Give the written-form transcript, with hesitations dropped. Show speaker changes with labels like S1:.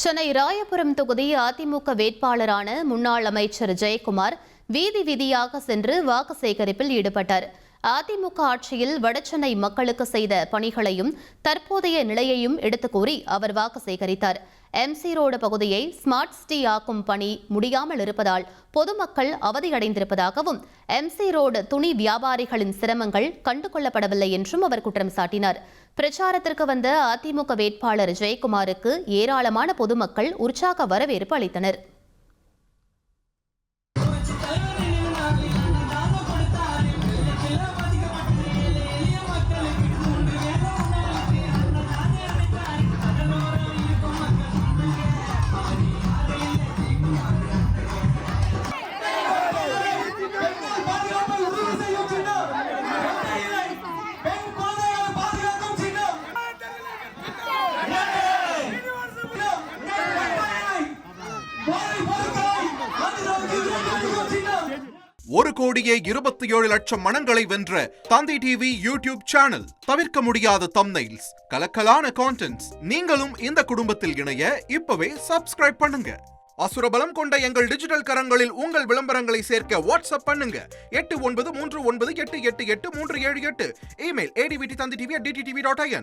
S1: சென்னை ராயபுரம் தொகுதி அதிமுக வேட்பாளரான முன்னாள் அமைச்சர் ஜெயக்குமார் வீதி வீதியாக சென்று வாக்கு சேகரிப்பில் ஈடுபட்டார். அதிமுக ஆட்சியில் வடசென்னை மக்களுக்கு செய்த பணிகளையும் தற்போதைய நிலையையும் எடுத்துக் கூறி அவர் வாக்கு சேகரித்தார். எம்சி ரோடு பகுதியை ஸ்மார்ட் சிட்டி ஆக்கும் பணி முடியாமல் இருப்பதால் பொதுமக்கள் அவதியடைந்திருப்பதாகவும் எம்சி ரோடு துணி வியாபாரிகளின் சிரமங்கள் கண்டுகொள்ளப்படவில்லை என்றும் அவர் குற்றம் சாட்டினார். பிரச்சாரத்திற்கு வந்த அதிமுக வேட்பாளர் ஜெயக்குமாருக்கு ஏராளமான பொதுமக்கள் உற்சாக வரவேற்பு அளித்தனர்.
S2: ஒரு கோடியே 27 லட்சம் மனங்களை வென்ற தந்தி டிவி யூடியூப் சேனல். தவிர்க்க முடியாத தம்ப்நெயில்ஸ், கலக்கலான கான்டென்ட்ஸ். நீங்களும் இந்த குடும்பத்தில் இணைய இப்பவே சப்ஸ்கிரைப் பண்ணுங்க. அசுரபலம் கொண்ட எங்கள் டிஜிட்டல் கரங்களில் உங்கள் விளம்பரங்களை சேர்க்க வாட்ஸ்அப் பண்ணுங்க. 8939888838. Email advtthanditv@dttv.in.